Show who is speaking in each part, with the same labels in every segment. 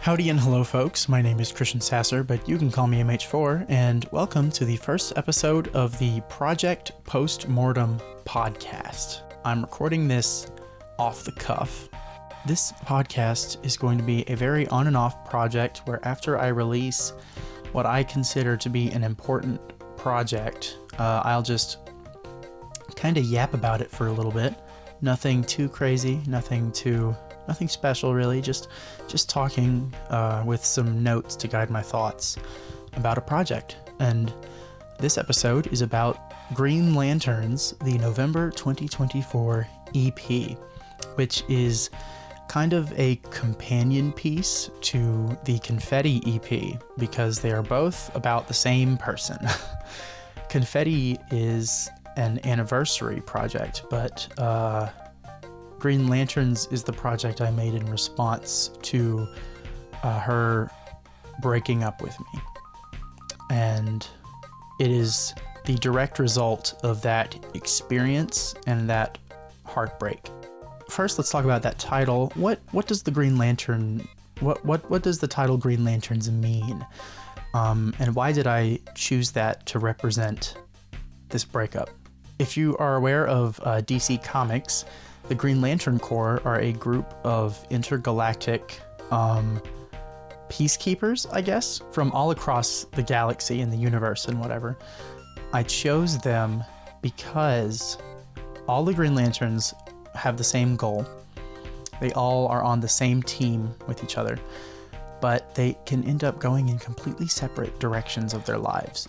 Speaker 1: Howdy and hello folks, my name is Christian Sasser, but you can call me MH4, and welcome to the first episode of the Project Post-Mortem podcast. I'm recording this off the cuff. This podcast is going to be a very on and off project where after I release what I consider to be an important project, I'll just kind of yap about it for a little bit. Nothing too crazy, nothing special really, just talking with some notes to guide my thoughts about a project. And this episode is about Green Lanterns, the November 2024 EP, which is kind of a companion piece to the Confetti EP because they are both about the same person. Confetti is an anniversary project, but Green Lanterns is the project I made in response to her breaking up with me. And it is the direct result of that experience and that heartbreak. First, let's talk about that title. What does the Green Lantern, what does the title Green Lanterns mean? And why did I choose that to represent this breakup? If you are aware of DC Comics, the Green Lantern Corps are a group of intergalactic peacekeepers, I guess, from all across the galaxy and the universe and whatever. I chose them because all the Green Lanterns have the same goal. They all are on the same team with each other, but they can end up going in completely separate directions of their lives.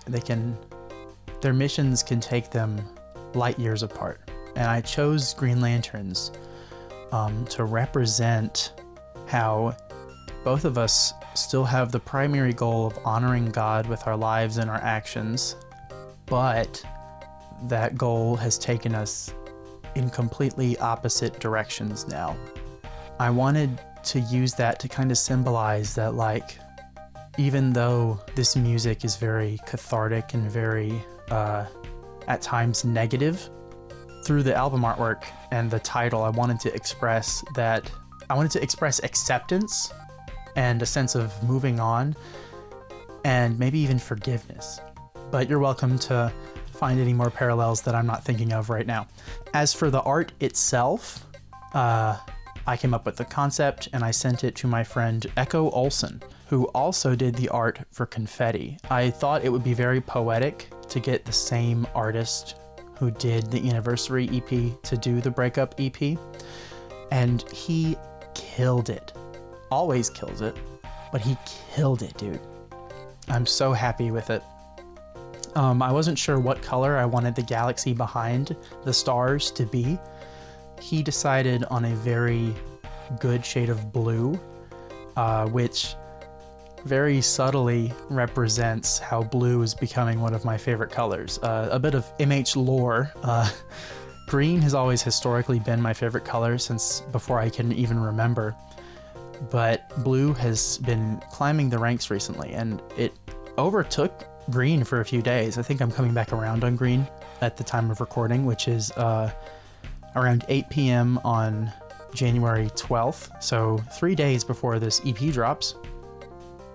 Speaker 1: Their missions can take them light years apart. And I chose Green Lanterns to represent how both of us still have the primary goal of honoring God with our lives and our actions, but that goal has taken us in completely opposite directions now. I wanted to use that to kind of symbolize that, like, even though this music is very cathartic and very, at times, negative, through the album artwork and the title, I wanted to express acceptance and a sense of moving on and maybe even forgiveness. But you're welcome to find any more parallels that I'm not thinking of right now. As for the art itself, I came up with the concept and I sent it to my friend Olsen, who also did the art for Confetti. I thought it would be very poetic to get the same artist who did the anniversary EP to do the breakup EP, and he killed it. Always kills it, but he killed it, dude. I'm so happy with it. I wasn't sure what color I wanted the galaxy behind the stars to be. He decided on a very good shade of blue, which very subtly represents how blue is becoming one of my favorite colors. A bit of MH lore. Green has always historically been my favorite color since before I can even remember. But blue has been climbing the ranks recently, and it overtook green for a few days. I think I'm coming back around on green at the time of recording, which is around 8 p.m. on January 12th. So 3 days before this EP drops.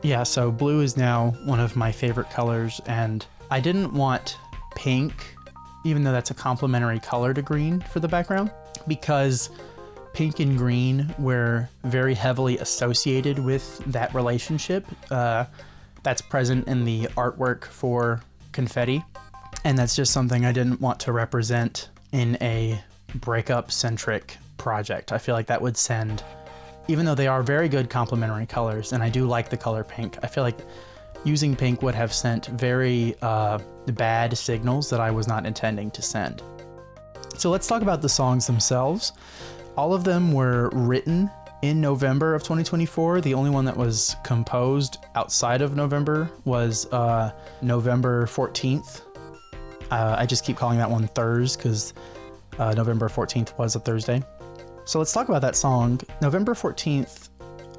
Speaker 1: Yeah, so blue is now one of my favorite colors, and I didn't want pink, even though that's a complementary color to green for the background, because pink and green were very heavily associated with that relationship. That's present in the artwork for Confetti, and that's just something I didn't want to represent in a breakup-centric project. I feel like that would send... Even though they are very good complementary colors, and I do like the color pink, I feel like using pink would have sent very bad signals that I was not intending to send. So let's talk about the songs themselves. All of them were written in November of 2024. The only one that was composed outside of November was November 14th. I just keep calling that one Thurs because November 14th was a Thursday. So let's talk about that song. November 14th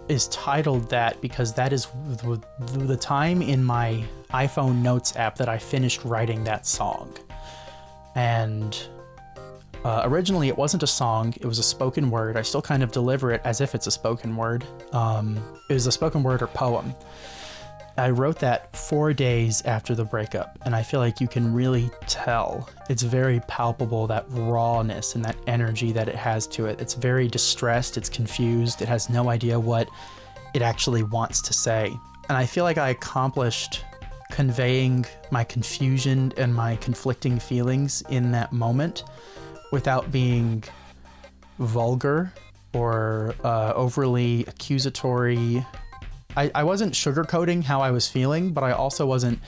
Speaker 1: is titled that because that is the time in my iPhone notes app that I finished writing that song. And Originally, it wasn't a song, it was a spoken word. I still kind of deliver it as if it's a spoken word. It was a spoken word or poem. I wrote that 4 days after the breakup, and I feel like you can really tell. It's very palpable, that rawness and that energy that it has to it. It's very distressed, it's confused, it has no idea what it actually wants to say. And I feel like I accomplished conveying my confusion and my conflicting feelings in that moment without being vulgar or overly accusatory. I wasn't sugarcoating how I was feeling, but I also wasn't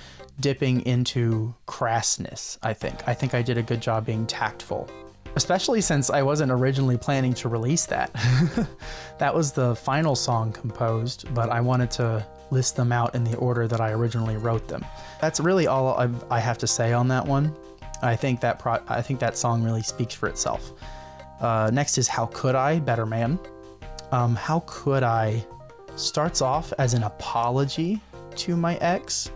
Speaker 1: dipping into crassness, I think. I think I did a good job being tactful, especially since I wasn't originally planning to release that. That was the final song composed, but I wanted to list them out in the order that I originally wrote them. That's really all I have to say on that one. I think that song really speaks for itself. Next is How Could I, Better Man. How Could I starts off as an apology to my ex,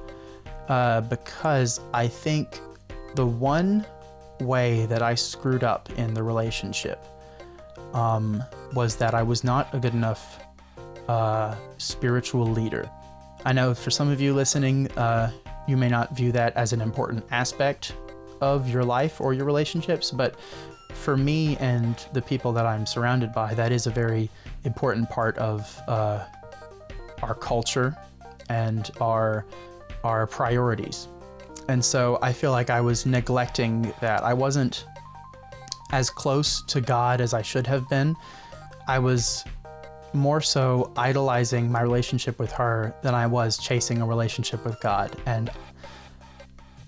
Speaker 1: because I think the one way that I screwed up in the relationship was that I was not a good enough spiritual leader. I know for some of you listening, you may not view that as an important aspect of your life or your relationships, but for me and the people that I'm surrounded by, that is a very important part of our culture and our priorities. And so I feel like I was neglecting that. I wasn't as close to God as I should have been. I was more so idolizing my relationship with her than I was chasing a relationship with God. And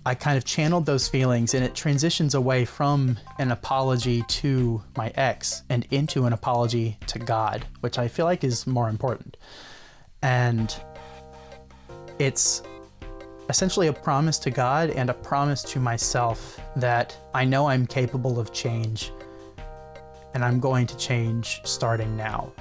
Speaker 1: I kind of channeled those feelings, and it transitions away from an apology to my ex and into an apology to God, which I feel like is more important. And it's essentially a promise to God and a promise to myself that I know I'm capable of change, and I'm going to change starting now.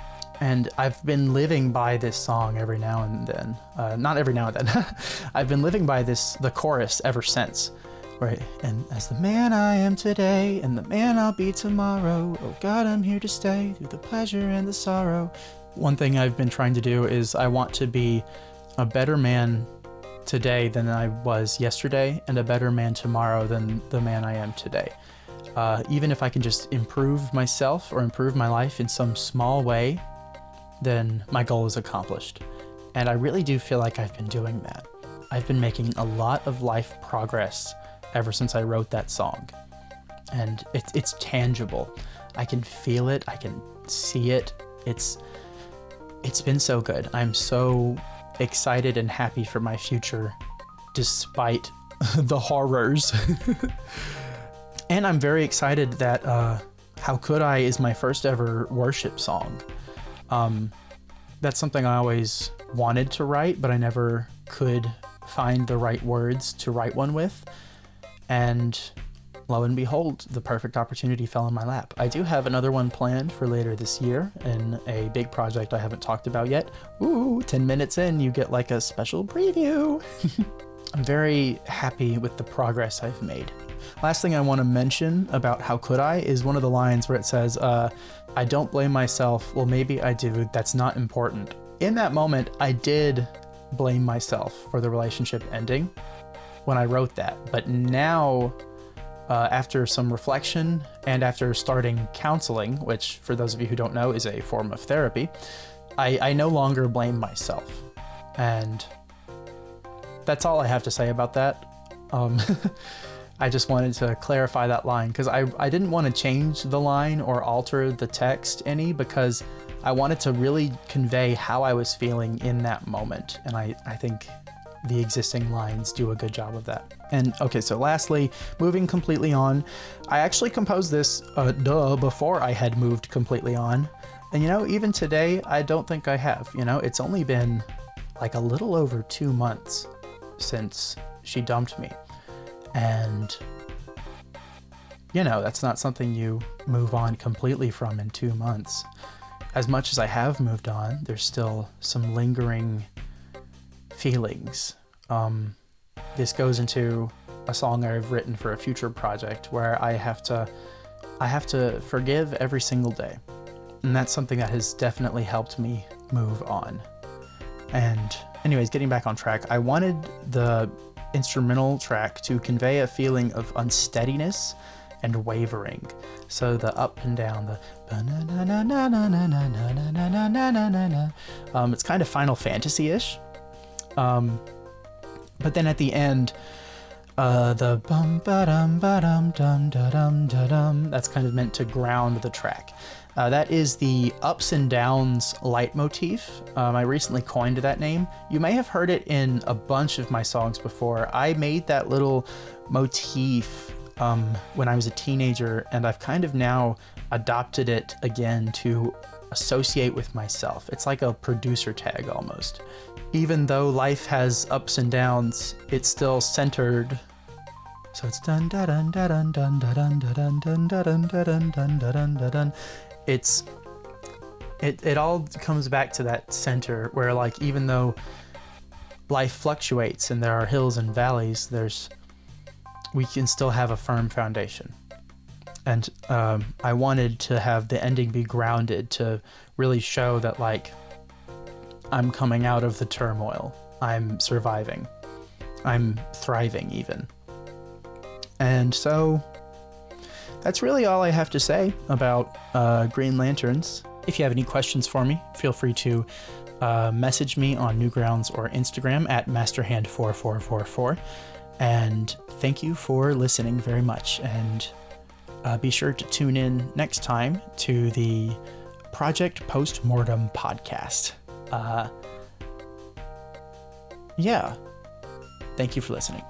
Speaker 1: And I've been living by this song every now and then. Not every now and then. I've been living by the chorus ever since. Right? And as the man I am today, and the man I'll be tomorrow, oh God, I'm here to stay through the pleasure and the sorrow. One thing I've been trying to do is I want to be a better man today than I was yesterday, and a better man tomorrow than the man I am today. Even if I can just improve myself or improve my life in some small way, then my goal is accomplished. And I really do feel like I've been doing that. I've been making a lot of life progress ever since I wrote that song. And it's tangible. I can feel it. I can see it. It's been so good. I'm so excited and happy for my future, despite the horrors. And I'm very excited that How Could I is my first ever worship song. That's something I always wanted to write, but I never could find the right words to write one with. And lo and behold, the perfect opportunity fell in my lap. I do have another one planned for later this year in a big project I haven't talked about yet. Ooh, 10 minutes in, you get like a special preview. I'm very happy with the progress I've made. Last thing I want to mention about How Could I is one of the lines where it says, I don't blame myself. Well, maybe I do. That's not important. In that moment, I did blame myself for the relationship ending when I wrote that. But now, after some reflection and after starting counseling, which for those of you who don't know is a form of therapy, I no longer blame myself. And that's all I have to say about that. I just wanted to clarify that line because I didn't want to change the line or alter the text any, because I wanted to really convey how I was feeling in that moment. And I think the existing lines do a good job of that. And okay, so lastly, moving completely on, I actually composed this before I had moved completely on. And even today, I don't think I have. It's only been like a little over 2 months since she dumped me. And, that's not something you move on completely from in 2 months. As much as I have moved on, there's still some lingering feelings. This goes into a song I've written for a future project where I have to I have to forgive every single day. And that's something that has definitely helped me move on. And anyways, getting back on track, I wanted the instrumental track to convey a feeling of unsteadiness and wavering. So the up and down, the it's kind of Final Fantasy-ish. But then at the end, the bum ba dum ba dum dum da dum da dum, that's kind of meant to ground the track. That is the ups and downs leitmotif. I recently coined that name. You may have heard it in a bunch of my songs before. I made that little motif when I was a teenager, and I've kind of now adopted it again to associate with myself. It's like a producer tag almost. Even though life has ups and downs, it's still centered. So it's dun dun dun dun dun dun dun dun dun dun dun dun dun dun dun. It all comes back to that center where, like, even though life fluctuates and there are hills and valleys, we can still have a firm foundation. And I wanted to have the ending be grounded to really show that, like, I'm coming out of the turmoil. I'm surviving. I'm thriving even. And so that's really all I have to say about Green Lanterns. If you have any questions for me, feel free to message me on Newgrounds or Instagram at masterhand4444. And thank you for listening very much. And be sure to tune in next time to the Project Post-Mortem podcast. Yeah. Thank you for listening.